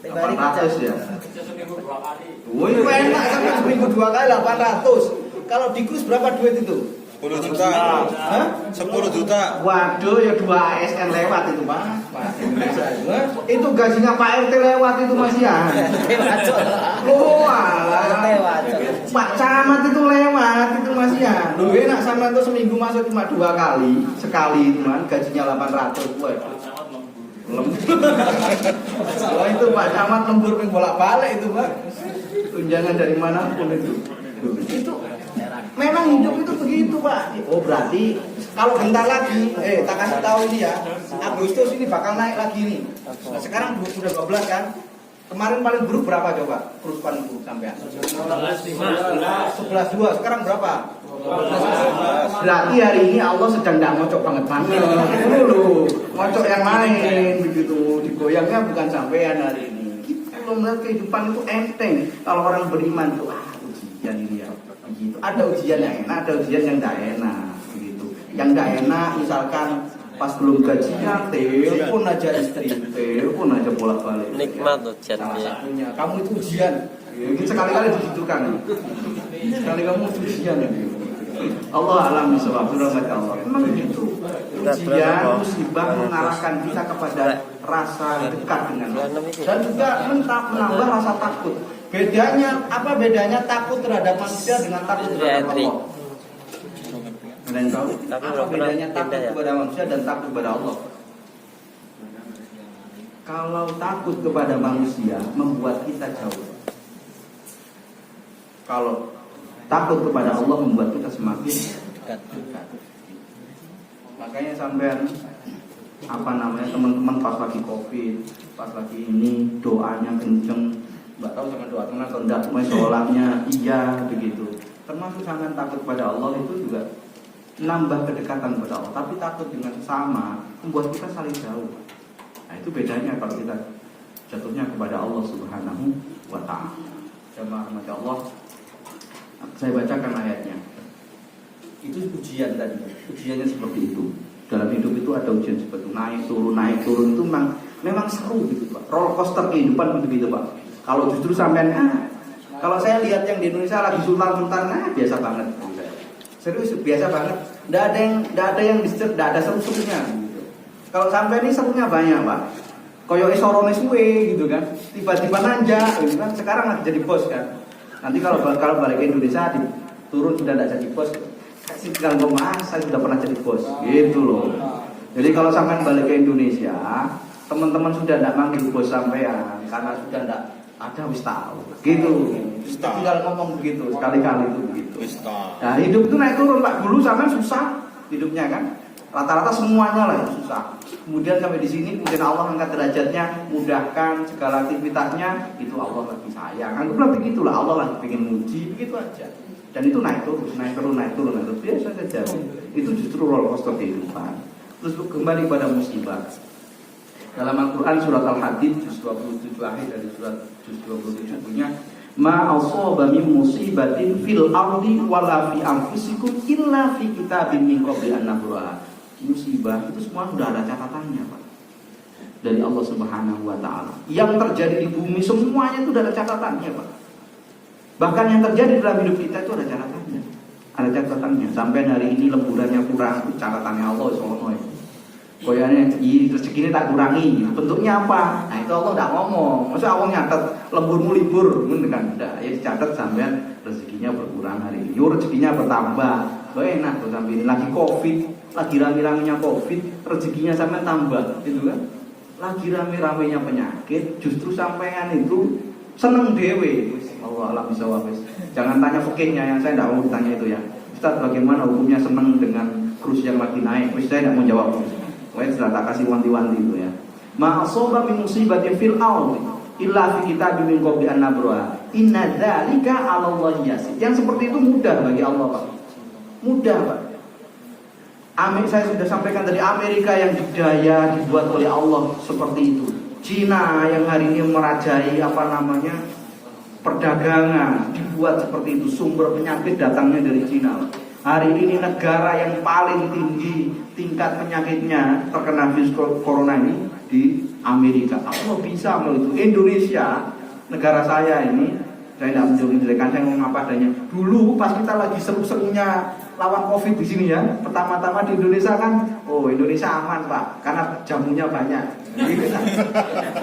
Speaker 2: 800 ya. Oh itu enak kan seminggu 2 kali 800. Kalau di krus berapa duit itu?
Speaker 1: 10 juta.
Speaker 2: Hah?
Speaker 1: 10 juta.
Speaker 2: Waduh ya 2 ASN lewat itu Pak. Itu gajinya Pak RT lewat itu Mas ya. Oh alah. Pak Camat itu lewat itu Mas ya. Lu enak sama itu seminggu masuk cuma 2 kali. Sekali itu man gajinya 800. Waduh. Wah itu Pak Camat lembur bolak-balik itu Pak. Tunjangan dari mana pun itu. Itu memang hidup itu begitu Pak. Oh berarti kalau bentar lagi, tak kasih tahu ini ya, Agustus ini bakal naik lagi nih. Nah, sekarang sudah 12 kan. Kemarin paling buruk berapa coba? Terus paling buruk sampean? 11.2. Sekarang berapa? 12. Berarti hari ini Allah sedang nggak ngocok banget. Itu loh, ngocok yang lain begitu. Digoyangnya bukan sampean hari ini. Kita belum melihat kehidupan itu enteng. Kalau orang beriman tuh ujian ini ya. Gitu. Ada ujian yang enak, ada ujian yang tidak enak, begitu. Yang tidak enak, misalkan pas belum gajian, telepon aja istri, telepon aja bolak-balik.
Speaker 3: Nikmat ujian
Speaker 2: Salah
Speaker 3: ya.
Speaker 2: satunya, kamu itu ujian. Ini sekali-kali digitukan. Sekali kamu ujian. Allah alam bisawab, rahmat Allah. Memang begitu. Ujian, musibah mengarahkan kita kepada rasa dekat dengan Allah dan juga menambah rasa takut. Bedanya apa? Bedanya takut terhadap manusia dengan takut terhadap Allah. Kalian tahu? Apa bedanya takut kepada manusia dan takut kepada Allah? Kalau takut kepada manusia membuat kita jauh. Kalau takut kepada Allah membuat kita semakin dekat. Makanya sampean teman-teman pas lagi Covid, pas lagi ini doanya kenceng. Mbak tahu sama doa teman atau enggak, sholatnya iya begitu. Termasuk sangat takut kepada Allah itu juga nambah kedekatan kepada Allah. Tapi takut dengan sesama membuat kita saling jauh. Nah itu bedanya kalau kita jatuhnya kepada Allah Subhanahu wa Ta'ala. Jamaah rahmat Allah. Saya bacakan ayatnya. Itu ujian tadi. Ujiannya seperti itu. Dalam hidup itu ada ujian seperti itu. Naik turun itu memang seru gitu Pak. Roller coaster kehidupan begitu Pak. Kalau justru sampean kalau saya lihat yang di Indonesia lagi sultan-sultan biasa banget. Serius biasa banget. Enggak ada yang enggak ada seru-serunya gitu. Kalau sampean ini serunya banyak, Pak. Koyo isorone suwe gitu kan. Tiba-tiba nanjak gitu kan. Sekarang lagi jadi bos kan. Nanti kalau balik ke Indonesia turun sudah enggak jadi bos. Kasih tinggal ngomong, saya sudah pernah jadi bos. Gitu loh. Jadi kalau sampean balik ke Indonesia, teman-teman sudah enggak manggil bos sampean karena sudah enggak ada wis tahu gitu. Tinggal ngomong begitu sekali-kali itu begitu. Nah hidup itu naik turun Pak. Dulu sampai susah hidupnya kan. Rata-rata semuanya lah yang susah. Kemudian sampai di sini kemudian Allah angkat derajatnya, mudahkan segala aktivitasnya. Itu Allah lagi sayang. Anggaplah begitulah, Allah lagi pengen muji begitu aja. Dan itu naik terus biasa saja. Itu justru roller coaster kehidupan. Terus kembali pada musibah. Dalam Al-Quran surat Al-Hadid juz 27 akhir dari surat juz 27 punya ma asaba min musibatin fil ardi wala fi anfusikum illa fi kitabim min qabli an nabraha. Musibah itu semua sudah ada catatannya Pak. Dari Allah Subhanahu wa Ta'ala. Yang terjadi di bumi semuanya itu sudah ada catatannya Pak. Bahkan yang terjadi dalam hidup kita itu ada catatannya. Ada catatannya. Sampai hari ini lemburannya kurang, catatannya Allah sono ya. Koyane rezeki ini tak kurangi. Bentuknya apa? Nah itu Allah tidak ngomong. Maksudnya Allah nyatet lemburmu libur, kan? Tidak. Ya dicatat sampai rezekinya berkurang hari ini. Yo rezekinya bertambah. Enak tuh sampai ini lagi Covid, lagi rame-ramenya Covid, rezekinya sampai tambah, gitu kan? Lagi rame-ramenya penyakit, justru sampean itu seneng dewe. Allah alam bisa wafis. Jangan tanya fikihnya yang saya tidak mau tanya itu ya. Ustaz bagaimana hukumnya seneng dengan kursi yang lagi naik? Saya tidak mau jawab. Pokoknya sudah tak kasih wanti-wanti itu ya. Ma asaba min musibatin fil ardi illa fi kitabim min qabli an nabraha. Inna dzalika 'ala Allahi yasir. Yang seperti itu mudah bagi Allah, Pak. Mudah, Pak. Saya sudah sampaikan tadi, Amerika yang didaya dibuat oleh Allah seperti itu. Cina yang hari ini merajai perdagangan dibuat seperti itu. Sumber penyakit datangnya dari Cina. Hari ini negara yang paling tinggi tingkat penyakitnya terkena virus corona ini di Amerika. Allah bisa melalui itu. Indonesia, negara saya ini, saya tidak menjelek-jelekan, saya ngomong apa adanya. Dulu pas kita lagi seru-serunya lawan COVID di sini ya, pertama-tama di Indonesia kan, oh Indonesia aman Pak, karena jamunya banyak.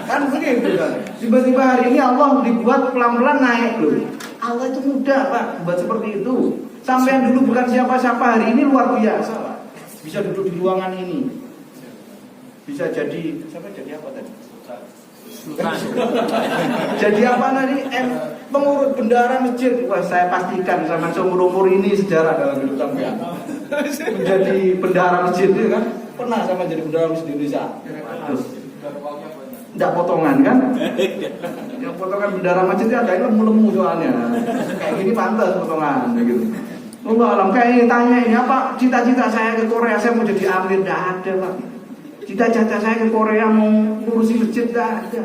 Speaker 2: Kan begitu kan. Tiba-tiba hari ini Allah dibuat pelan-pelan naik loh. Allah itu mudah Pak, buat seperti itu. Sampai yang dulu bukan siapa-siapa hari ini luar biasa Pak. Bisa duduk di ruangan ini. Bisa jadi, siapa jadi apa tadi? Jadi apa tadi? Pengurus bendahara masjid. Wah, saya pastikan sama seumur-umur ini sejarah dalam hidup sampean. Menjadi bendahara masjid itu kan? Pernah sama jadi bendahara masjid di Indonesia. Terus tidak potongan kan? Yang potongan bendahara masjid itu ada yang lemu-lemu soalnya. Kayak gini pantas potongan gitu. Allah alam, kayak tanya ini apa cita-cita saya ke Korea, saya mau jadi amir, tidak ada Pak. Cita-cita saya ke Korea mau ngurusi masjid, tidak ada.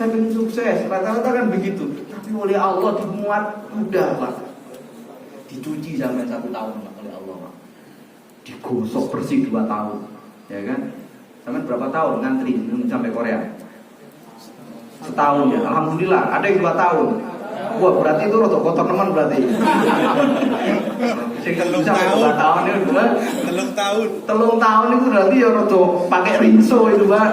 Speaker 2: Saya ingin sukses, rata-rata kan begitu. Tapi oleh Allah dimuat mudah Pak. Dicuci sampai 1 tahun Pak oleh Allah Pak. Digosok bersih 2 tahun, ya kan? Sampai berapa tahun ngantri sampai Korea? Setahun ya, alhamdulillah. Ada yang 2 tahun. Wah berarti itu rotok kotor teman berarti.
Speaker 1: Telung tahun itu
Speaker 2: Telung tahun itu berarti ya rotok pakai rinso itu Pak.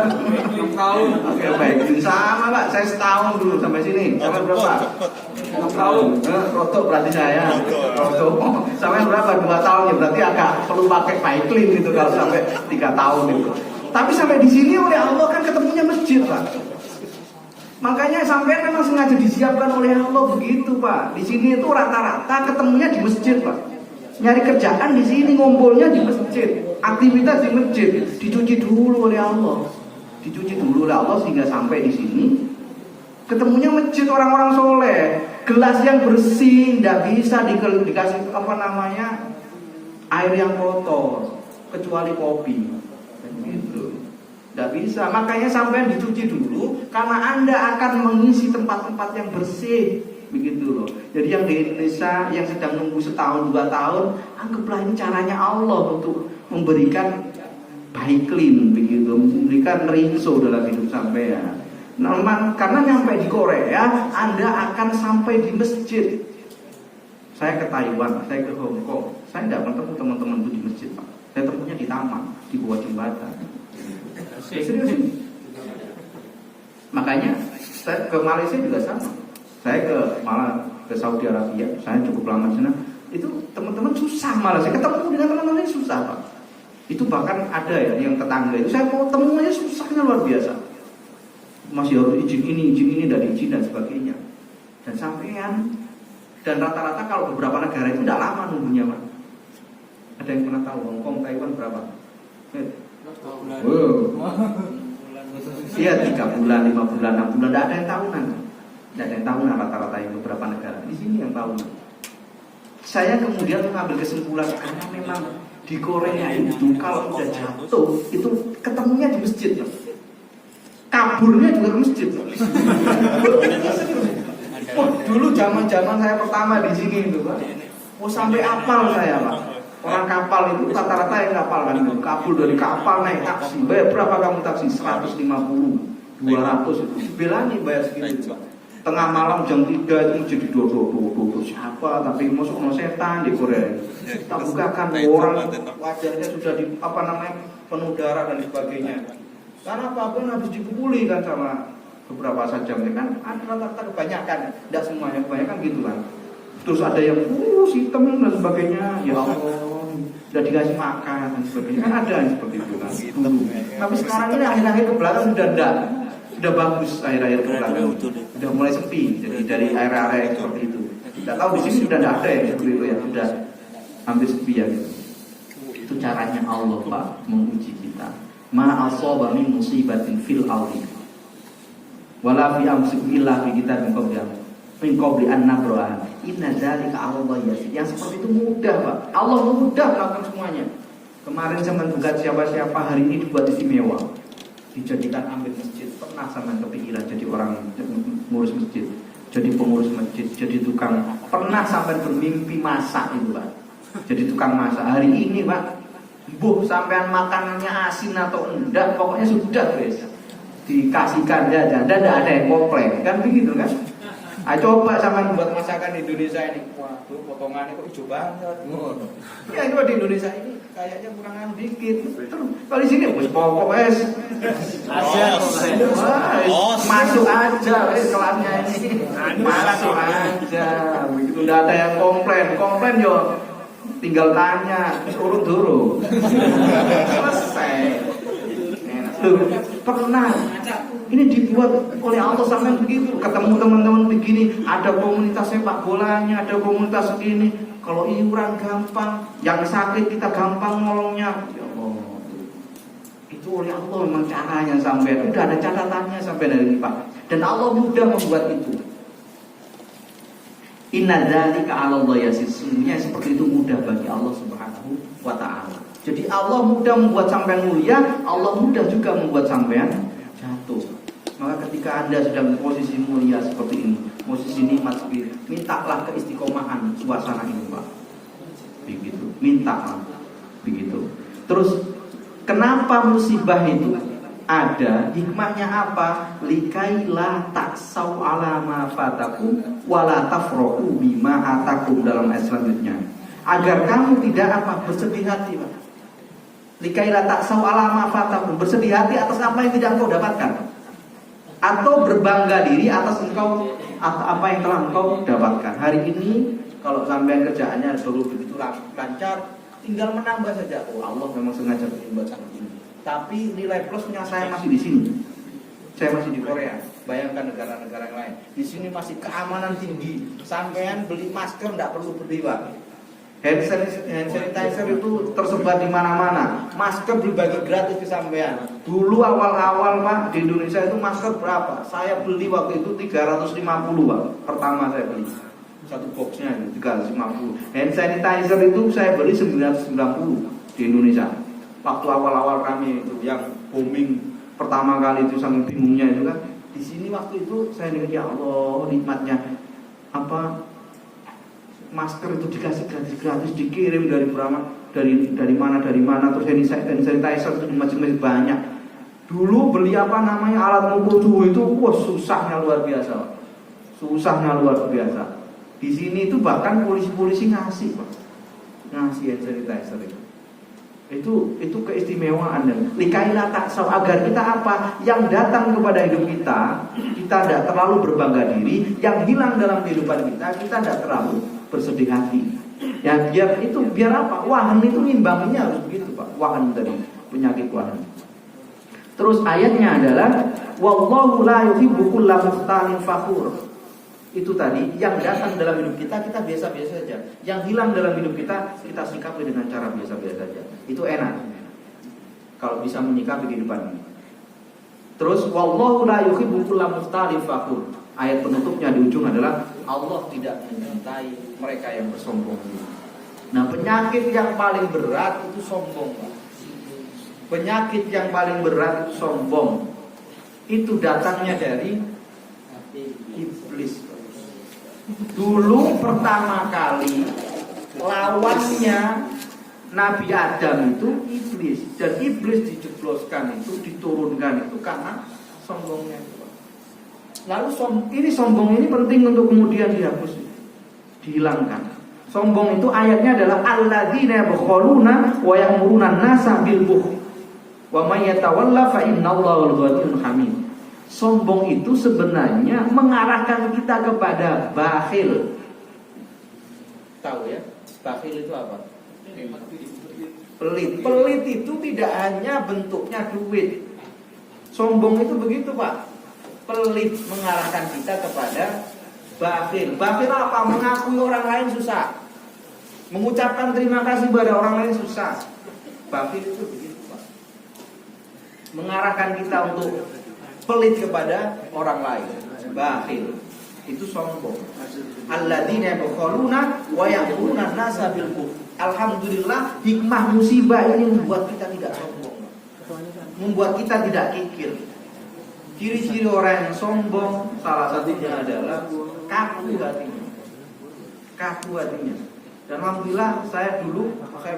Speaker 1: Telung tahun.
Speaker 2: Oke baik, sama Pak. Saya setahun dulu sampai sini. Sampai berapa? 6 tahun. Rotok berarti saya. Rotok. Sampai berapa? 2 tahun ya berarti agak perlu pakai paiklin gitu kalau sampai 3 tahun itu. Tapi sampai di sini oleh Allah kan ketemunya masjid Pak. Makanya sampai memang sengaja disiapkan oleh Allah begitu Pak. Di sini itu rata-rata ketemunya di masjid Pak. Nyari kerjaan di sini, ngumpulnya di masjid, aktivitas di masjid, dicuci dulu oleh Allah. Dicuci dulu oleh Allah sehingga sampai di sini ketemunya masjid orang-orang soleh, gelas yang bersih, tidak bisa dikasih air yang kotor, kecuali kopi, gitu. Tidak bisa, makanya sampai dicuci dulu karena Anda akan mengisi tempat-tempat yang bersih, begitu loh. Jadi yang di Indonesia yang sedang nunggu 1-2 tahun, anggaplah ini caranya Allah untuk memberikan paiklin, begitu, memberikan rinso dalam hidup sampean. Nah, karena nyampe di Korea, Anda akan sampai di masjid. Saya ke Taiwan, saya ke Hong Kong, saya tidak bertemu teman-teman itu di masjid Pak. Saya temunya di taman, di bawah jembatan. Serius ini. Makanya saya ke Malaysia juga sama. Saya malah ke Saudi Arabia. Saya cukup lama di sana. Itu teman-teman susah malah. Saya ketemu dengan teman-teman susah Pak. Itu bahkan ada ya yang tetangga itu saya mau temu aja susahnya luar biasa. Masih harus izin ini dari izin dan sebagainya. Dan sampean dan rata-rata kalau beberapa negara itu tidak lama nunggunya Pak. Ada yang pernah tahu Hong Kong, Taiwan berapa? Iya 3 bulan, 5 bulan, 6 bulan, tidak ada yang tahunan. Tidak ada yang tahunan rata-rata yang beberapa negara. Di sini yang tahunan. Saya kemudian mengambil kesimpulan karena memang di Korea itu kalau udah jatuh itu ketemunya di masjid. Kaburnya juga ke masjid. Oh, dulu zaman-zaman saya pertama di sini itu Pak. Oh sampai apal saya Pak. Orang kapal itu rata-rata yang kapal kan, kabur dari kapal naik taksi. Bayar berapa kamu taksi? 150, 200 itu. Belani bayar segitu Pak. Tengah malam jam 3 itu jadi dodo siapa? Tapi masuk no setan di Korea. Tak bukakan orang wajahnya sudah di penuh darah dan sebagainya. Karena apapun habis dipukuli kan sama beberapa sajam kan rata-rata kebanyakan, tidak semuanya kebanyakan gitu kan. Terus ada yang hitam dan sebagainya, ya Allah, udah dikasih makan dan sebagainya, kan ada yang seperti itu kan dulu. Tapi sekarang ini akhir-akhir ke belakang sudah bagus akhir-akhir ke belakang, sudah mulai sepi. Jadi dari area-area yang seperti itu, tidak tahu di sini sudah tidak ada yang seperti itu ya, sudah hampir sepi ya gitu. Itu caranya Allah Pak menguji kita. Ma asaba min musibatin fil ardi wala fi anfusikum illa fi kitabin qabli an nabraha. Inna dzalika 'ala Allah yasir. Yang seperti itu mudah, Pak. Allah mudah melakukan semuanya. Kemarin saya menduga siapa-siapa, hari ini dibuat istimewa. Dijadikan ambil masjid. Pernah sama kepikiran jadi orang ngurus masjid, jadi pengurus masjid, jadi tukang. Pernah sampai bermimpi masak itu, Pak. Jadi tukang masak. Hari ini, Pak, sampean makanannya asin atau enggak, pokoknya sudah, guys. Dikasihkan jajan, dan tidak ada yang komplain, kan begitu kan? Coba sama buat masakan di Indonesia ini, waduh potongannya kok hijau banget. Ya itu di Indonesia ini kayaknya kurang dikit. Kalau di sini bos pokok masuk aja kelasnya ini, masuk aja. Begitu udah ada yang komplain yo tinggal tanya, urut dulu, selesai. Pernah ini dibuat oleh Allah sampai begitu. Ketemu teman-teman begini, ada komunitas sepak bolanya, ada komunitas begini. Kalau iuran gampang, yang sakit kita gampang nolongnya. Ya Allah, itu oleh Allah memang caranya sampai. Udah ada catatannya sampai dari ini, Pak. Dan Allah mudah membuat itu. Inna dzalika 'ala Allah yasir. Sesungguhnya seperti itu mudah bagi Allah Subhanahu wa taala. Jadi Allah mudah membuat sampean mulia, Allah mudah juga membuat sampean jatuh. Maka ketika Anda sedang posisi mulia seperti ini, posisi nikmat seperti ini, mintalah keistiqomahan suasana ini, Pak. Begitu, mintalah. Begitu. Terus kenapa musibah itu ada? Hikmahnya apa? Likaila taksau ala ma fatakum wala tafrahu bima atakum, dalam ayat selanjutnya. Agar kamu tidak bersedih hati, Pak. Likaila taksau ala ma fatakum, bersedih hati atas apa yang tidak engkau dapatkan, atau berbangga diri atas engkau atau apa yang telah engkau dapatkan. Hari ini kalau sampean kerjaannya baru begitu lancar, tinggal menambah saja. Oh, Allah memang sengaja membuat seperti ini. Tapi nilai plusnya saya masih di sini. Saya masih di Korea. Bayangkan negara-negara yang lain. Di sini masih keamanan tinggi. Sampean beli masker tidak perlu beli, Pak. Hand sanitizer itu tersebar di mana-mana. Masker dibagi gratis ke sampean. Dulu awal-awal, Pak, di Indonesia itu masker berapa? Saya beli waktu itu 350, Pak. Pertama saya beli. Satu boxnya itu 350. Hand sanitizer itu saya beli 990 di Indonesia. Waktu awal-awal kami itu yang booming pertama kali itu, sampai bingungnya itu kan. Di sini waktu itu saya dengar, ya Allah nikmatnya masker itu dikasih gratis dikirim dari mana terus hand sanitizer itu macam-macam banyak. Dulu beli alat mengukur suhu itu susahnya luar biasa. Di sini itu bahkan polisi ngasih, Pak. Ngasih hand sanitizer itu keistimewaan. Dan likaila taksau, agar kita yang datang kepada hidup kita tidak terlalu berbangga diri, yang hilang dalam kehidupan kita tidak terlalu bersedih hati. Ya biar apa? Wahan itu nimbanginya harus begitu, Pak. Wahan tadi, penyakit wahan. Terus ayatnya adalah wallahu la yuhibbu kulla mukhtalin fakhur. Itu tadi yang datang dalam hidup kita biasa-biasa saja. Yang hilang dalam hidup kita sikapi dengan cara biasa-biasa saja. Itu enak. Kalau bisa menyikapi kehidupan ini. Terus wallahu la yuhibbu kulla mukhtalin fakhur. Ayat penutupnya di ujung adalah Allah tidak mencintai mereka yang bersombong. Nah, penyakit yang paling berat itu sombong. Penyakit yang paling berat itu sombong. Itu datangnya dari iblis. Dulu pertama kali lawannya Nabi Adam itu iblis, dan iblis dijebloskan itu, diturunkan itu karena sombongnya itu. Lalu sombong ini penting untuk kemudian dihapus, dihilangkan. Sombong itu ayatnya adalah alladzina yabkhuluna wa ya'muruna an-nasa bil bukhl wa may yatawalla fa innallaha al-ghaniyyul hamid. Sombong itu sebenarnya mengarahkan kita kepada bakhil. Tahu ya? Bakhil itu apa? Pelit. Pelit itu tidak hanya bentuknya duit. Sombong itu begitu, Pak. Pelit mengarahkan kita kepada bakhil. Bakhil apa? Mengakui orang lain susah, mengucapkan terima kasih pada orang lain susah. Bakhil itu begitu, Pak. mengarahkan kita untuk pelit kepada orang lain. Bakhil itu sombong. Alladzina yabkhuluna wa ya'muruna an-nasa bil bukhl. Alhamdulillah, hikmah musibah ini membuat kita tidak sombong, membuat kita tidak kikir. Ciri-ciri orang yang sombong salah satunya adalah kaku hatinya. Kaku hatinya. Dan alhamdulillah saya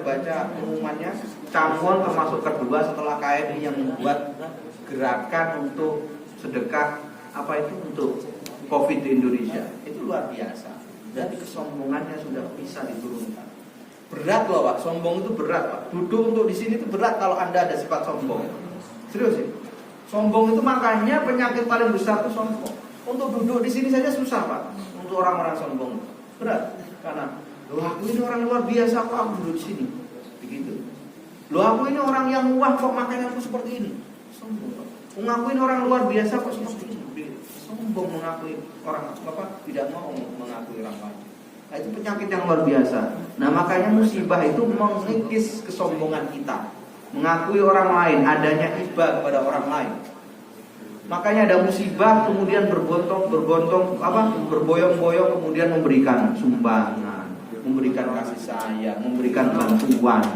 Speaker 2: baca pengumumannya, Cangwon termasuk kedua setelah KMI yang membuat gerakan untuk sedekah untuk COVID di Indonesia. Itu luar biasa. Jadi kesombongannya sudah bisa diturunkan. Berat loh Pak, sombong itu berat Pak. Duduk untuk di sini itu berat kalau Anda ada sifat sombong. Serius sih. Sombong itu makanya penyakit paling besar itu sombong. Untuk duduk di sini saja susah Pak. Untuk orang-orang sombong berat. Karena loh aku ini orang luar biasa kok aku duduk di sini. Begitu. Loh aku ini orang yang wah kok makanya aku seperti ini. Sombong Pak. Mengakuin orang luar biasa kok seperti ini. Begitu. Sombong mengakui orang tidak mau mengakui orang lain. Nah, itu penyakit yang luar biasa. Nah makanya musibah itu mengikis kesombongan kita. Mengakui orang lain, adanya ibah kepada orang lain. Makanya ada musibah kemudian berboyong-boyong kemudian memberikan sumbangan, memberikan kasih sayang, memberikan bantuan.